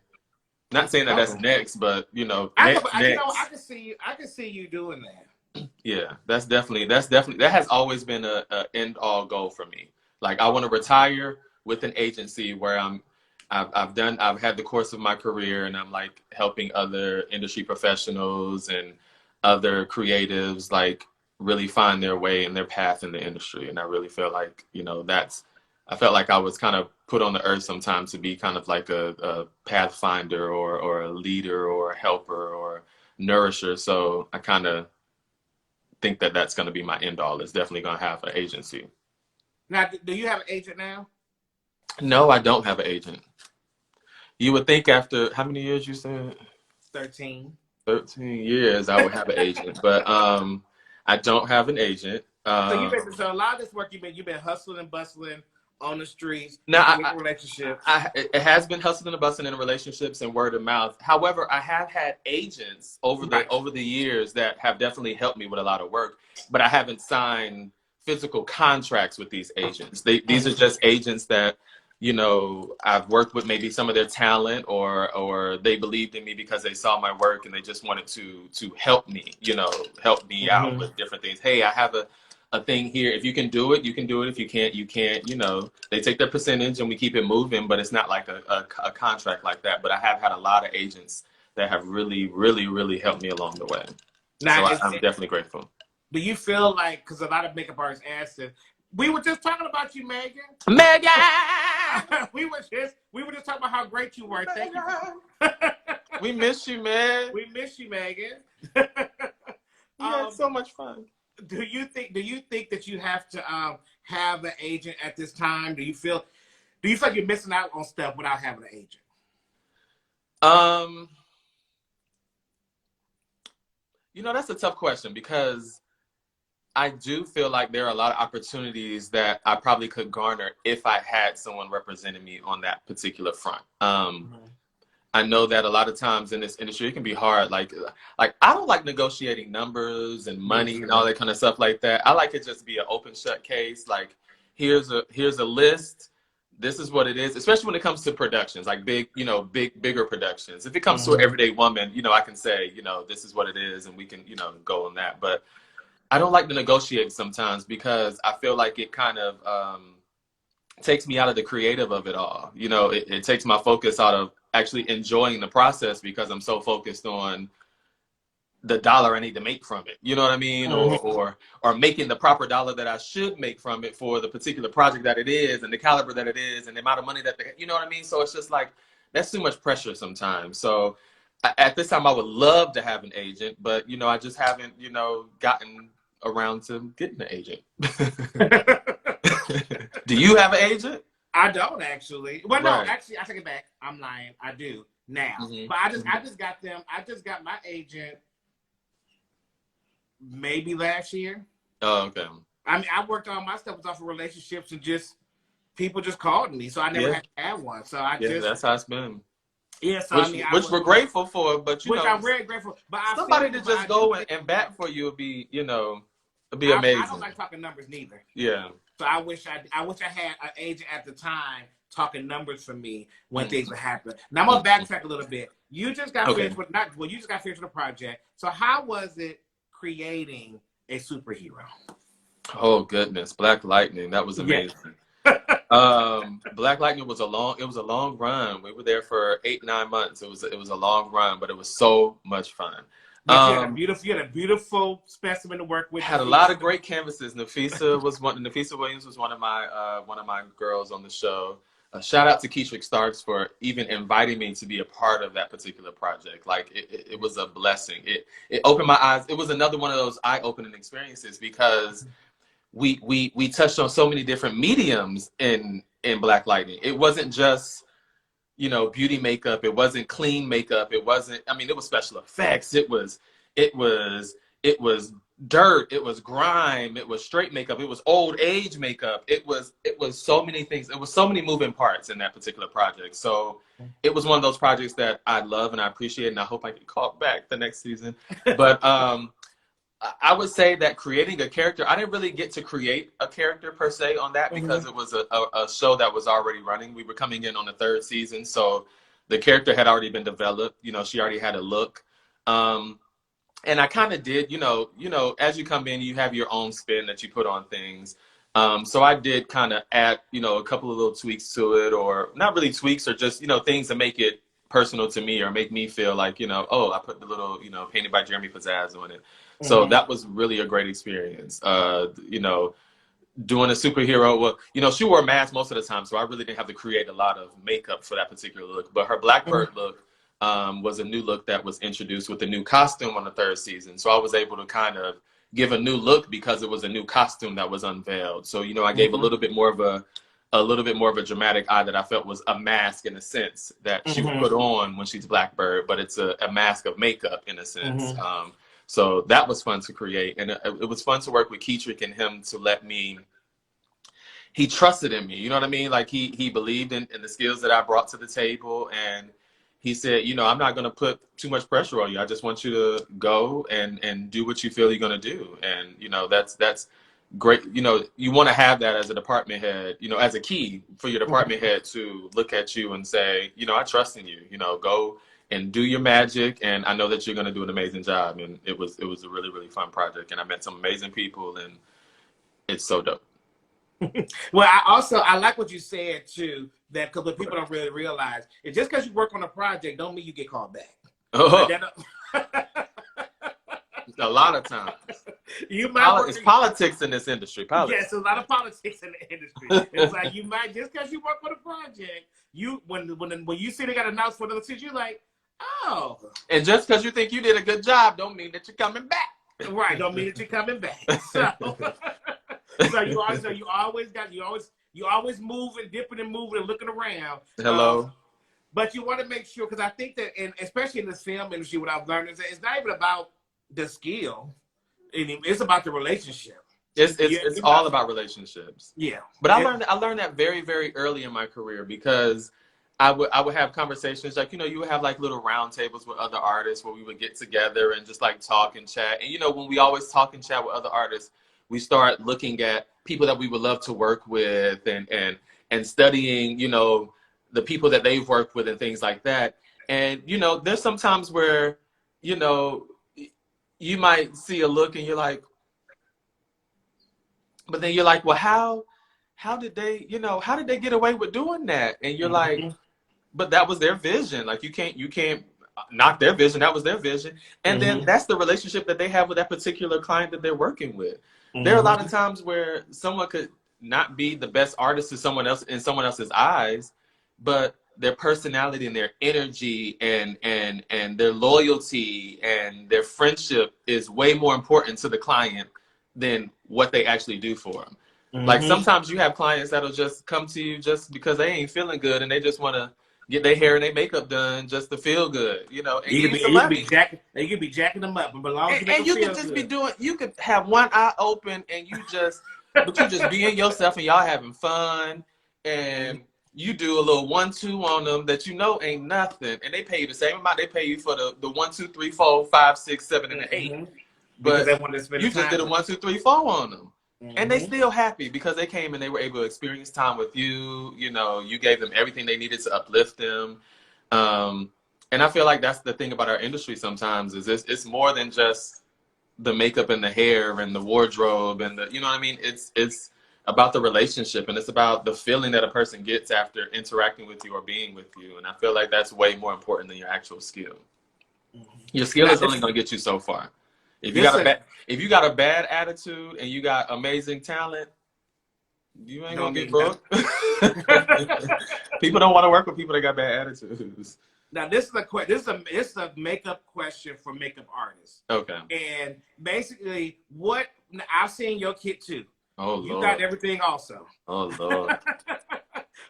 Not saying that that's next, but you know, next. I can see you doing that. Yeah, that has always been a end all goal for me. Like, I want to retire with an agency where I've had the course of my career and I'm like helping other industry professionals and other creatives like really find their way and their path in the industry. And I really feel like, you know, I felt like I was kind of put on the earth sometimes to be kind of like a pathfinder or a leader or a helper or nourisher. So I kind of think that that's going to be my end all. It's definitely going to have an agency. Now, do you have an agent now? No, I don't have an agent. You would think after how many years you said? 13. 13 years I would have an agent, but I don't have an agent. So a lot of this work you've been hustling and bustling on the streets. Now, relationships. It has been hustling and bustling in relationships and word of mouth. However, I have had agents over the years that have definitely helped me with a lot of work, but I haven't signed physical contracts with these agents. These are just agents that, you know, I've worked with maybe some of their talent or they believed in me because they saw my work and they just wanted to help me, you know, help me out with different things. Hey, I have a thing here. If you can do it, you can do it. If you can't, you can't. You know, they take their percentage and we keep it moving, but it's not like a contract like that. But I have had a lot of agents that have really, really, really helped me along the way. Now, so I'm definitely grateful. Do you feel like, because a lot of makeup artists asked it, we were just talking about you, Megan. Megan! we were just talking about how great you were. Thank you. We miss you, man. We miss you, Megan. We had so much fun. Do you think that you have to have an agent at this time? Do you feel like you're missing out on stuff without having an agent? You know, that's a tough question because I do feel like there are a lot of opportunities that I probably could garner if I had someone representing me on that particular front. I know that a lot of times in this industry, it can be hard. Like I don't like negotiating numbers and money and all that kind of stuff like that. I like it just be an open shut case. Like, here's a list. This is what it is, especially when it comes to productions, like bigger productions. If it comes to an everyday woman, you know, I can say, you know, this is what it is and we can, you know, go on that. But I don't like to negotiate sometimes because I feel like it kind of takes me out of the creative of it all. You know, it takes my focus out of actually enjoying the process because I'm so focused on the dollar I need to make from it. You know what I mean? Or making the proper dollar that I should make from it for the particular project that it is and the caliber that it is and the amount of money that you know what I mean? So it's just like, that's too much pressure sometimes. So At this time, I would love to have an agent, but you know, I just haven't, you know, gotten around to getting an agent. Do you have an agent? I don't actually. Well, no, Right. actually, I take it back. I'm lying. I do now, Mm-hmm. but I just got them. I just got my agent maybe last year. Oh, okay. I mean, I worked on my stuff was off of relationships and just people just called me, so I never Yeah. had to have one. So I Yeah, just that's how it's been. yeah. So Which, I mean, which we're grateful for, but you which know, I'm very grateful. But somebody to just go and bat for you would be, you know, it'd be I don't amazing. like talking numbers neither. Yeah. So I wish I had an agent at the time talking numbers for me when things would happen. Now I'm gonna backtrack a little bit. You just got finished with you just got finished with a project. So how was it creating a superhero? Oh goodness, Black Lightning, that was amazing. Black Lightning was a long run. We were there for 8-9 months. It was a long run, but it was so much fun. Yes, you had a beautiful specimen to work with. Had a lot of great canvases. Nafisa Williams was one of my girls on the show. Shout out to Keisha Starks for even inviting me to be a part of that particular project. Like it was a blessing. It opened my eyes. It was another one of those eye-opening experiences because we touched on so many different mediums in Black Lightning. It wasn't just, you know, beauty makeup. It wasn't clean makeup. It wasn't, I mean, it was special effects. It was dirt. It was grime. It was straight makeup. It was old age makeup. It was so many things. It was so many moving parts in that particular project. So it was one of those projects that I love and I appreciate, and I hope I get called back the next season. But I would say that creating a character, I didn't really get to create a character per se on that because it was a show that was already running. We were coming in on the 3rd season, so the character had already been developed. You know, she already had a look. And I kind of did, you know, as you come in, you have your own spin that you put on things. So I did kind of add, you know, a couple of little tweaks to it, or not really tweaks, or just, you know, things to make it personal to me or make me feel like, you know, oh, I put the little, you know, painted by Jeremy Pizzazz on it. So that was really a great experience. You know, doing a superhero, well, you know, she wore a mask most of the time, so I really didn't have to create a lot of makeup for that particular look. But her Blackbird look was a new look that was introduced with a new costume on the 3rd season. So I was able to kind of give a new look because it was a new costume that was unveiled. So, you know, I gave a little bit more of a dramatic eye that I felt was a mask in a sense that she would put on when she's Blackbird, but it's a mask of makeup in a sense. So that was fun to create. And it was fun to work with Keetrick and him to let me, he trusted in me, you know what I mean? Like he believed in the skills that I brought to the table. And he said, you know, I'm not going to put too much pressure on you. I just want you to go and do what you feel you're going to do. And, you know, that's great. You know, you want to have that as a department head, you know, as a key for your department head to look at you and say, you know, I trust in you, you know, go and do your magic, and I know that you're going to do an amazing job. And it was a really, really fun project, and I met some amazing people, and it's so dope. Well, I like what you said too, that because what people don't really realize is just because you work on a project don't mean you get called back. A lot of times. It's politics in this industry. Politics. Yes, a lot of politics in the industry. It's like you might, just because you work on a project, when you see they got announced for another season, you're like, oh. And just because you think you did a good job don't mean that you're coming back. Right, don't mean that you're coming back. So you always moving, dipping and moving and looking around. Hello. But you want to make sure, because I think that, especially in this film industry, what I've learned is that it's not even about the skill, it's about the relationship. It's all about relationships. Yeah. But I learned that very, very early in my career, because I would have conversations, like, you know, you would have like little round tables with other artists where we would get together and just like talk and chat. And, you know, when we always talk and chat with other artists, we start looking at people that we would love to work with and studying, you know, the people that they've worked with and things like that. And, you know, there's some times where, you know, you might see a look and you're like, but then you're like, well, how did they get away with doing that? And you're like, but that was their vision. Like you can't knock their vision. That was their vision. And then that's the relationship that they have with that particular client that they're working with. There are a lot of times where someone could not be the best artist to someone else in someone else's eyes, but their personality and their energy and their loyalty and their friendship is way more important to the client than what they actually do for them. Like sometimes you have clients that'll just come to you just because they ain't feeling good and they just want to get their hair and their makeup done just to feel good, you know, and give you some money. You could be jacking them up, but as long as And you could just be doing, you could have one eye open and but you just being yourself and y'all having fun, and you do a little 1-2 on them that you know ain't nothing, and they pay you the same amount they pay you for the 1, 2, 3, 4, 5, 6, 7, and 8. But they want to spend you just did a 1, 2, 3, 4 on them. And they still happy because they came and they were able to experience time with you. You know, you gave them everything they needed to uplift them. And I feel like that's the thing about our industry sometimes is it's more than just the makeup and the hair and the wardrobe and the, you know what I mean? It's about the relationship, and it's about the feeling that a person gets after interacting with you or being with you. And I feel like that's way more important than your actual skill. Your skill is only going to get you so far. If you got a bad attitude and you got amazing talent, you ain't gonna get booked. People don't want to work with people that got bad attitudes. Now this is a makeup question for makeup artists. Okay. And basically, I've seen your kit too. Oh Lord. You got everything also. Oh Lord.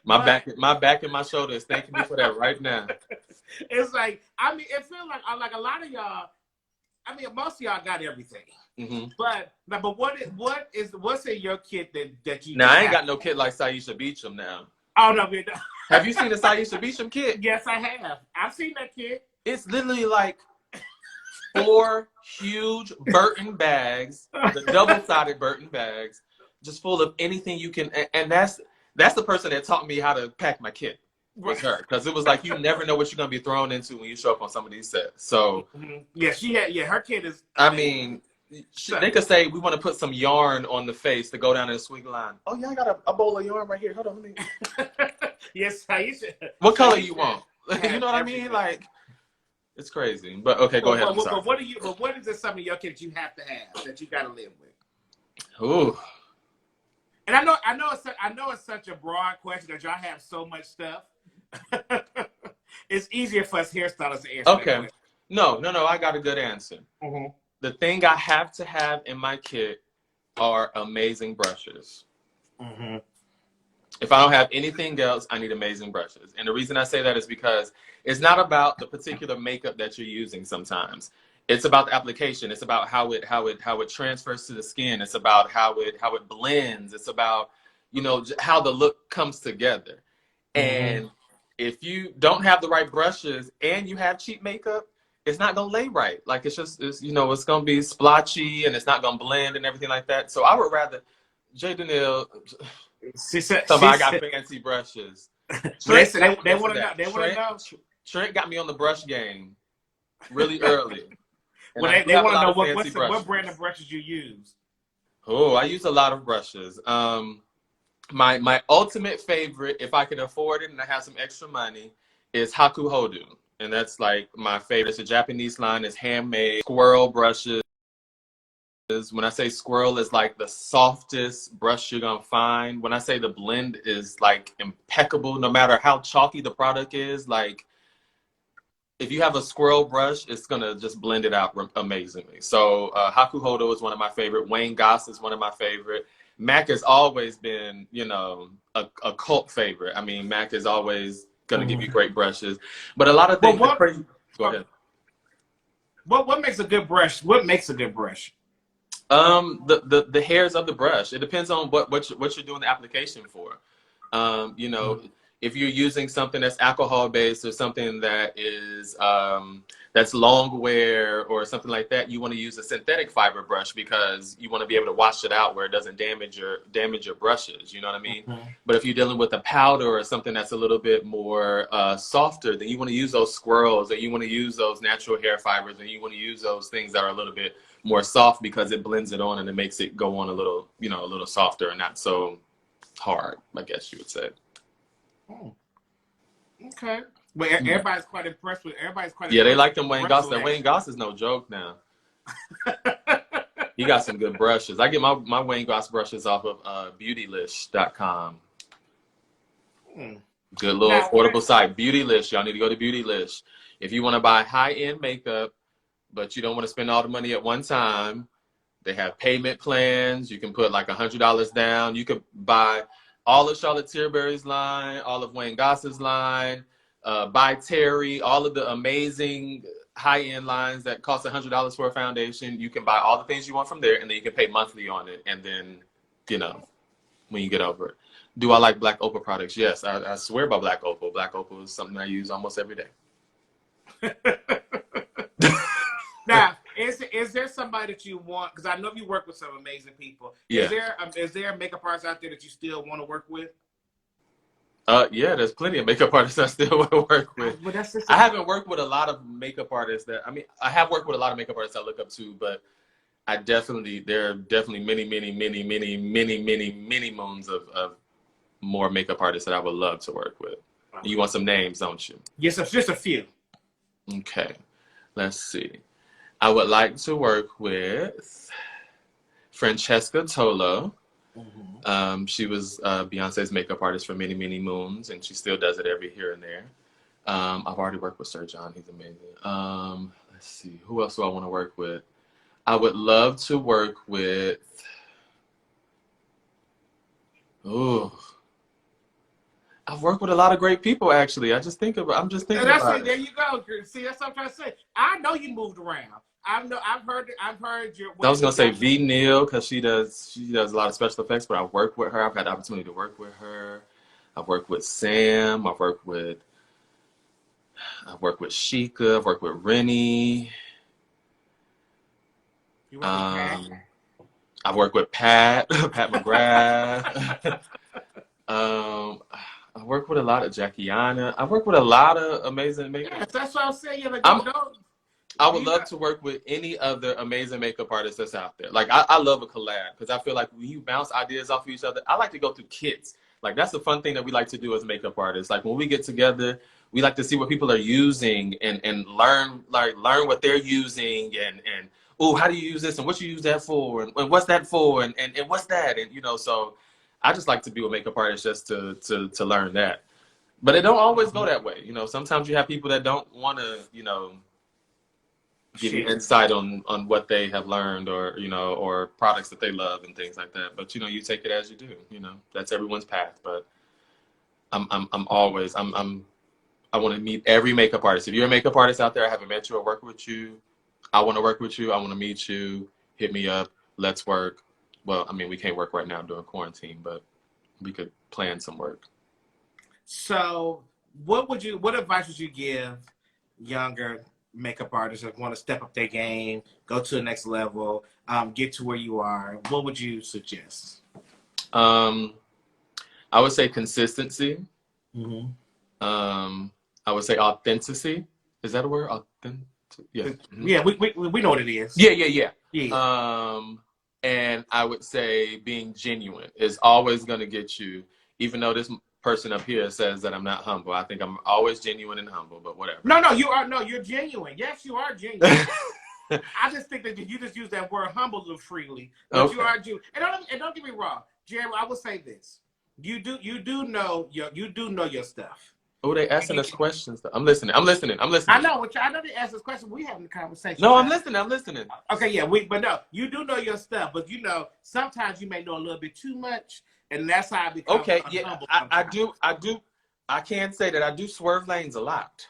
My back and my shoulder is thanking me for that right now. It's like, I mean, it feels like a lot of y'all. I mean, most of y'all got everything, but what's in your kit that you? Now I ain't got no kit like Saisha Beecham now. Oh no, have you seen the Saisha Beecham kit? Yes, I have. I've seen that kit. It's literally like 4 huge Burton bags, the double-sided Burton bags, just full of anything you can. And that's the person that taught me how to pack my kit. Was her, because it was like you never know what you're gonna be thrown into when you show up on some of these sets. So her kid is. I mean, they could say we want to put some yarn on the face to go down in a swing line. Oh yeah, I got a bowl of yarn right here. Hold on, let me. Yes, Aisha. What color you want? You know what I mean? Like, it's crazy. But okay, go ahead. But what is this some of your kids you have to have that you got to live with? Ooh. And I know it's such a broad question that y'all have so much stuff. It's easier for us hairstylists to answer. Okay. No, I got a good answer. The thing I have to have in my kit are amazing brushes. If I don't have anything else, I need amazing brushes. And the reason I say that is because it's not about the particular makeup that you're using sometimes. It's about the application. It's about how it transfers to the skin. It's about how it blends. It's about, you know, how the look comes together. And if you don't have the right brushes and you have cheap makeup, it's not gonna lay right. Like it's gonna be splotchy and it's not gonna blend and everything like that. So I would rather Jay Danielle. I got fancy brushes. Trent, they want to know. Trent got me on the brush game really early. Well, they want to know what brand of brushes you use. Oh, I use a lot of brushes. My ultimate favorite, if I can afford it and I have some extra money, is Haku Hodu. And that's like my favorite. It's a Japanese line. It's handmade squirrel brushes. When I say squirrel, is like the softest brush you're going to find. When I say the blend is like impeccable, no matter how chalky the product is, like if you have a squirrel brush, it's going to just blend it out amazingly. So Haku Hodo is one of my favorite. Wayne Goss is one of my favorite. Mac has always been, you know, a cult favorite. I mean, Mac is always going to give you great brushes. But a lot of things... Go ahead. What makes a good brush? What makes a good brush? The hairs of the brush. It depends on what you're doing the application for. You know, if you're using something that's alcohol based or something that is that's long wear or something like that, you want to use a synthetic fiber brush because you want to be able to wash it out where it doesn't damage your brushes. You know what I mean? But if you're dealing with a powder or something that's a little bit more softer, then you want to use those squirrels, or you want to use those natural hair fibers, and you want to use those things that are a little bit more soft because it blends it on and it makes it go on a little, you know, a little softer and not so hard, I guess you would say. Oh. Okay. Well, everybody's quite impressed with. Yeah, they like them Wayne Goss. That Wayne Goss is no joke now. He got some good brushes. I get my Wayne Goss brushes off of beautylish.com. Good little Now, affordable site. Beautylish. Y'all need to go to Beautylish. If you want to buy high-end makeup, but you don't want to spend all the money at one time, they have payment plans. You can put like $100 down. You could buy all of Charlotte Tilbury's line, all of Wayne Goss's line, by Terry, all of the amazing high-end lines that cost $100 for a foundation. You can buy all the things you want from there, and then you can pay monthly on it. And then, you know, when you get over it. Do I like Black Opal products? Yes, I swear by Black Opal. Black Opal is something I use almost every day. now, is there somebody that you want? Because I know you work with some amazing people. Yeah. Is there a makeup artist out there that you still want to work with? Yeah, there's plenty of makeup artists I still want to work with. But that's just I haven't worked with a lot of makeup artists I have worked with a lot of makeup artists I look up to, but there are definitely many moons of more makeup artists that I would love to work with. You want some names, don't you? Yes, just a few. Okay, let's see. I would like to work with Francesca Tolo. Mm-hmm. She was Beyonce's makeup artist for many moons, and she still does it every here and there. I've already worked with Sir John. He's amazing. Let's see. Who else do I want to work with? I would love to work with... Oh... I've worked with a lot of great people, actually. I'm just thinking about it. There you go. See, that's what I'm trying to say. I know you moved around. I've heard your. I was gonna say V Neal because she does a lot of special effects, but I've worked with her. I've had the opportunity to work with her. I've worked with Sam. I've worked with Sheikah. I've worked with Rennie. I've worked with Pat McGrath. I work with a lot of Jackiana. I work with a lot of amazing makeup. Yes, that's what I'm saying. I would love to work with any other amazing makeup artist that's out there. Like, I love a collab because I feel like when you bounce ideas off of each other, I like to go through kits. Like, that's the fun thing that we like to do as makeup artists. Like, when we get together, we like to see what people are using and learn what they're using and oh, how do you use this and what you use that for and what's that for and what's that, and so I just like to be with makeup artists just to learn that. But it don't always go that way. Sometimes you have people that don't want to, give you insight on what they have learned or products that they love and things like that. But, you take it as you do, that's everyone's path. But I want to meet every makeup artist. If you're a makeup artist out there, I haven't met you or worked with you, I want to work with you. I want to meet you. Hit me up. Let's work. Well, I mean, we can't work right now during quarantine, but we could plan some work. So what advice would you give younger makeup artists that want to step up their game, go to the next level, get to where you are? What would you suggest? I would say consistency. Mm-hmm. I would say authenticity. Is that a word? Yeah. Mm-hmm. Yeah, we know what it is. Yeah. And I would say being genuine is always going to get you, even though this person up here says that I'm not humble. I think I'm always genuine and humble, but whatever. No, you are. No, you're genuine. Yes, you are genuine. I just think that you just use that word humble a little freely. But okay. You are genuine. And don't get me wrong, Jerry, I will say this. You do know your stuff. Oh, they asking us questions. I'm listening. I know they ask us questions. We having a conversation. No, I'm listening. Okay, yeah, but no, you do know your stuff. But sometimes you may know a little bit too much, and that's how I become. Okay, yeah, I do. I can say that I do swerve lanes a lot.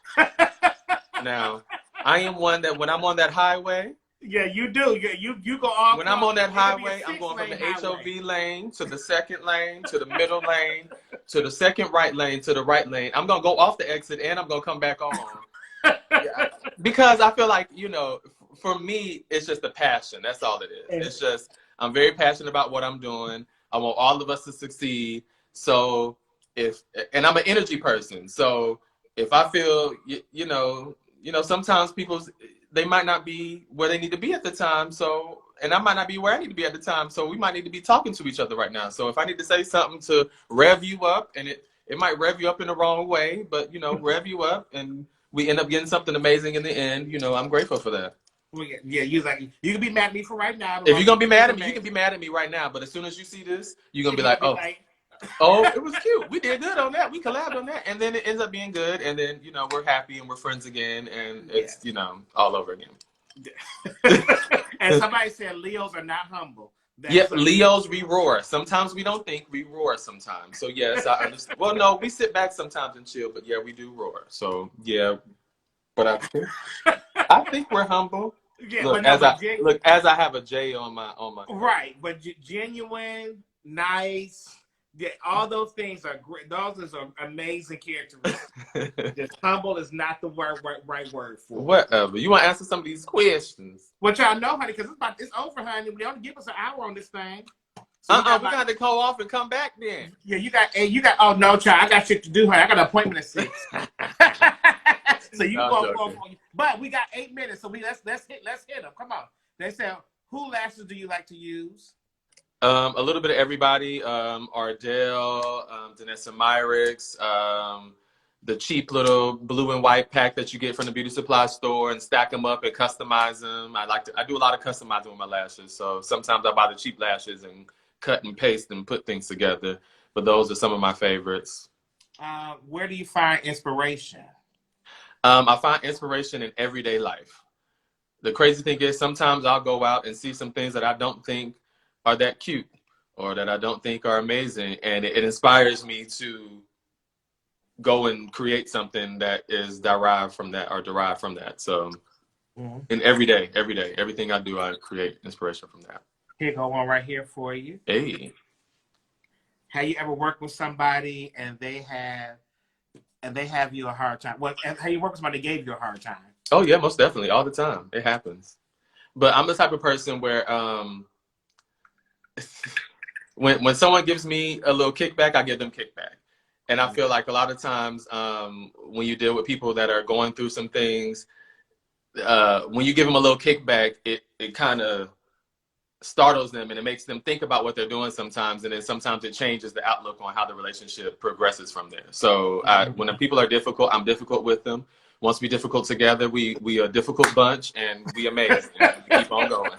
Now, I am one that when I'm on that highway. Yeah, you do. You go off. When I'm on that highway, I'm going from the HOV lane to the second lane to the middle lane to the second right lane to the right lane. I'm gonna go off the exit and I'm gonna come back on. Yeah. Because I feel like for me, it's just a passion. That's all it is. It's just I'm very passionate about what I'm doing. I want all of us to succeed. So and I'm an energy person. So if I feel sometimes they might not be where they need to be at the time. So, and I might not be where I need to be at the time. So we might need to be talking to each other right now. So if I need to say something to rev you up, and it might rev you up in the wrong way, but rev you up and we end up getting something amazing in the end, I'm grateful for that. Well, yeah, you can be mad at me for right now. If you're going to be mad at me, you can be mad at me right now. But as soon as you see this, you're going to be like, oh. Oh, it was cute. We did good on that. We collabed on that, and then it ends up being good. And then we're happy and we're friends again, and it's Yes. all over again. And somebody said Leos are not humble. Yep, That's Leos, we roar. Sometimes we don't think, we roar sometimes. So yes, I understand. Well, no, we sit back sometimes and chill, but yeah, we do roar. So yeah, but I think we're humble. yeah, Look, but no, as I have a J on my right, but genuine, nice, yeah, all those things are great. Those are amazing characteristics. Just humble is not the right word for it. Whatever. You want to answer some of these questions? But y'all know, honey, because it's over, honey. They only give us an hour on this thing. So We're gonna have to call off and come back then. Yeah, you got. Oh no, child, I got shit to do, honey. I got an appointment at 6. So you go. But we got 8 minutes, so let's hit them. Come on. They said, who lashes do you like to use? A little bit of everybody. Dell, Danessa Myricks, the cheap little blue and white pack that you get from the beauty supply store, and stack them up and customize them. I do a lot of customizing with my lashes. So sometimes I buy the cheap lashes and cut and paste and put things together. But those are some of my favorites. Where do you find inspiration? I find inspiration in everyday life. The crazy thing is sometimes I'll go out and see some things that I don't think are that cute or that I don't think are amazing. And it inspires me to go and create something that is derived from that. So in every day, everything I do, I create inspiration from that. Here go one right here for you. Hey. Have you ever worked with somebody and they have you a hard time? Well, have you worked with somebody that gave you a hard time? Oh yeah, most definitely. All the time. It happens. But I'm the type of person where when someone gives me a little kickback, I give them kickback. And I feel like a lot of times when you deal with people that are going through some things, when you give them a little kickback, it kind of startles them and it makes them think about what they're doing sometimes. And then sometimes it changes the outlook on how the relationship progresses from there. So when the people are difficult, I'm difficult with them. Once we difficult together, we a difficult bunch and we amazing. We keep on going.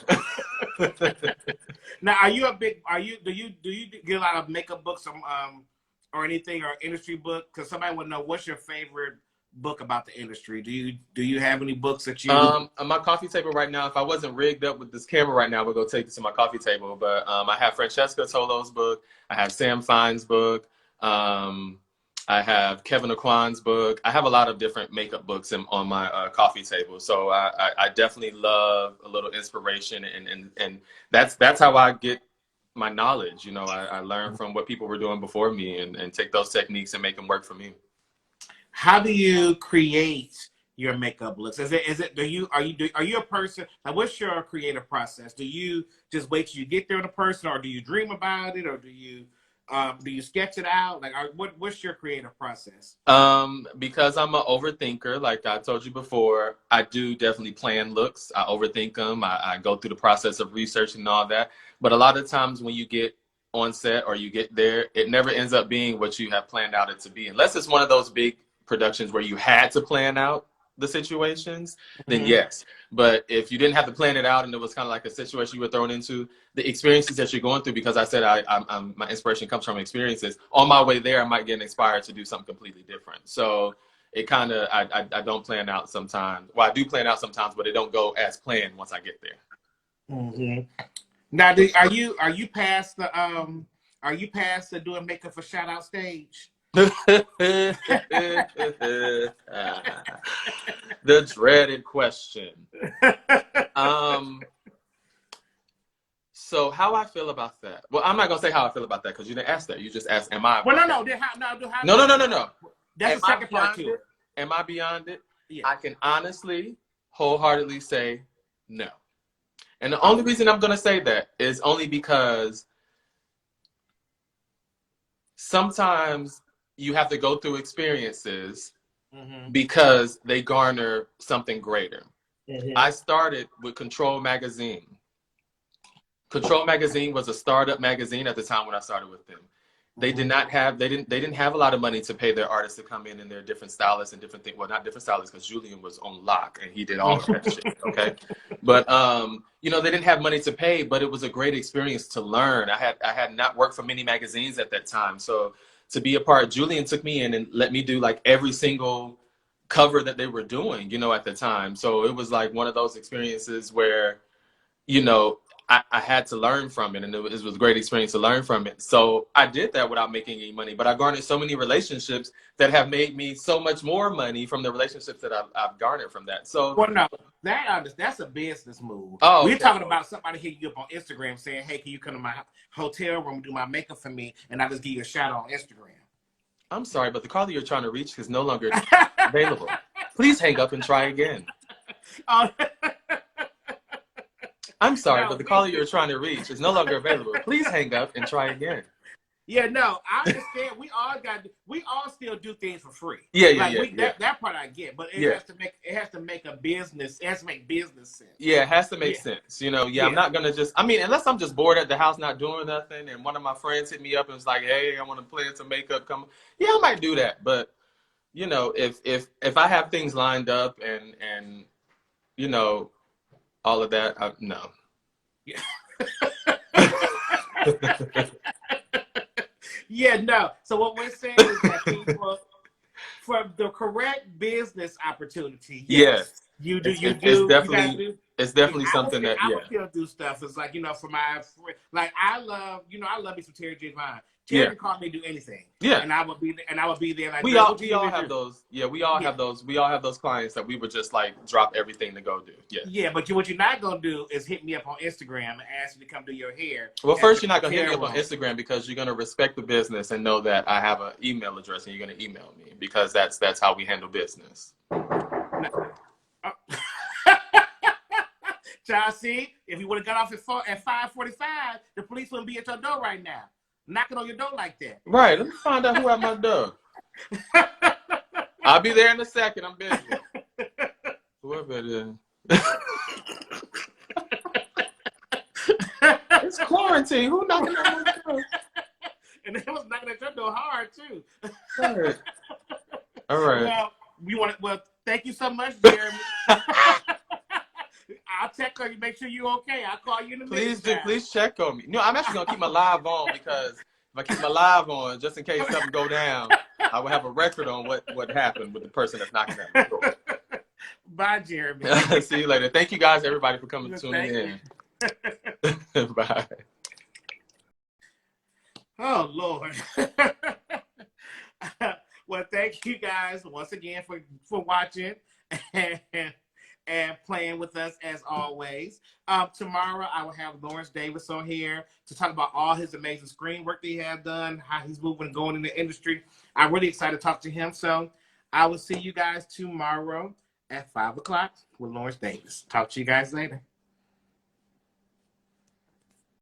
Now, do you get a lot of makeup books or anything or industry book? Because somebody would know, what's your favorite book about the industry? Do you have any books that you on my coffee table right now? If I wasn't rigged up with this camera right now, we'll go take this to my coffee table. But I have Francesca Tolo's book, I have Sam Fine's book, I have Kevin Aquan's book. I have a lot of different makeup books on my coffee table. So I definitely love a little inspiration, and that's how I get my knowledge. I learn from what people were doing before me and take those techniques and make them work for me. How do you create your makeup looks? Are you a person, like, what's your creative process? Do you just wait till you get there in a person, or do you dream about it, or do you sketch it out? Like, what's your creative process? Because I'm an overthinker, like I told you before, I do definitely plan looks. I overthink them. I go through the process of researching and all that. But a lot of times when you get on set or you get there, it never ends up being what you have planned out it to be. Unless it's one of those big productions where you had to plan out the situations, then yes. But if you didn't have to plan it out and it was kind of like a situation you were thrown into, the experiences that you're going through, because I said I'm my inspiration comes from experiences. On my way there, I might get inspired to do something completely different. So it kind of I don't plan out sometimes. Well, I do plan out sometimes, but it don't go as planned once I get there. Now, are you past the doing makeup for shout out stage? The dreaded question. So how I feel about that? Well, I'm not gonna say how I feel about that because you didn't ask that. You just asked, "Am I?" Well, no. No. That's the second part to it. Am I beyond it? Yeah. I can honestly, wholeheartedly say no. And the only reason I'm gonna say that is only because sometimes you have to go through experiences because they garner something greater. I started with Control Magazine. Control Magazine was a startup magazine at the time when I started with them. They didn't have a lot of money to pay their artists to come in and their different stylists and different things. Well, not different stylists, because Julian was on lock and he did all of that shit. Okay. But you know, they didn't have money to pay, but it was a great experience to learn. I had not worked for many magazines at that time, so to be a part, Julian took me in and let me do like every single cover that they were doing, you know, at the time. So it was like one of those experiences where, you know, I had to learn from it, and it was a great experience to learn from it. So I did that without making any money, but I garnered so many relationships that have made me so much more money from the relationships that I've garnered from that. So, Well, no, that's a business move. oh, We're okay. talking about somebody hitting you up on Instagram saying, "Hey, can you come to my hotel room and do my makeup for me?" And I just give you a shout out on Instagram. I'm sorry, but the caller you're trying to reach is no longer available. Please hang up and try again. Oh, I'm sorry, no, but the caller you're trying to reach is no longer available. Please hang up and try again. yeah, no, I understand. We all still do things for free. Yeah, Like yeah. that part I get, but Yeah. it has to make a business. It has to make business sense. Yeah, it has to make Yeah, sense. You know, yeah, I'm yeah. not gonna just, I mean, unless I'm just bored at the house not doing nothing and one of my friends hit me up and was like, hey, I want to play some makeup, come. Yeah, I might do that. But, you know, if I have things lined up and you know, all of that, no. Yeah. Yeah, no. So what we're saying is that people, for the correct business opportunity, yes, Yes. you do. It's You gotta definitely, do. it's Yeah, definitely something that, I yeah. would still do stuff. It's like, for my like I love me some Terry J. Vine. Terry Yeah. can call me do anything, Yeah. and I would be there like, We girl, all what you we need all me to have do? those. Yeah, we all Yeah, have those. We all have those clients that we would just like drop everything to go do. Yeah. yeah. But what you're not gonna do is hit me up on Instagram and ask you to come do your hair Well, at first the you're not gonna hit me hotel up on room. Instagram because you're gonna respect the business and know that I have an email address and you're gonna email me because that's how we handle business. No. Child, see, if you would have got off at 5:45, the police wouldn't be at your door right now, knocking on your door like that. Right. Let me find out who had my dog. I'll be there in a second. I'm busy. Whoever it is. It's quarantine. Who knocking on my door? And they was knocking at your door hard too. All right. All right. Well, thank you so much, Jeremy. I'll check on you, make sure you're okay. I'll call you in the Please do. meantime. Please check on me. No, I'm actually gonna keep my live on because if I keep my live on, just in case something go down, I will have a record on what happened with the person that's knocking at my door. Bye, Jeremy. See you later. Thank you guys, everybody, for coming tuning in. Bye. Oh Lord. Well, thank you guys once again for watching and playing with us as always. Tomorrow I will have Lawrence Davis on here to talk about all his amazing screen work that he has done, how he's moving and going in the industry. I'm really excited to talk to him. So I will see you guys tomorrow at 5 o'clock with Lawrence Davis. Talk to you guys later.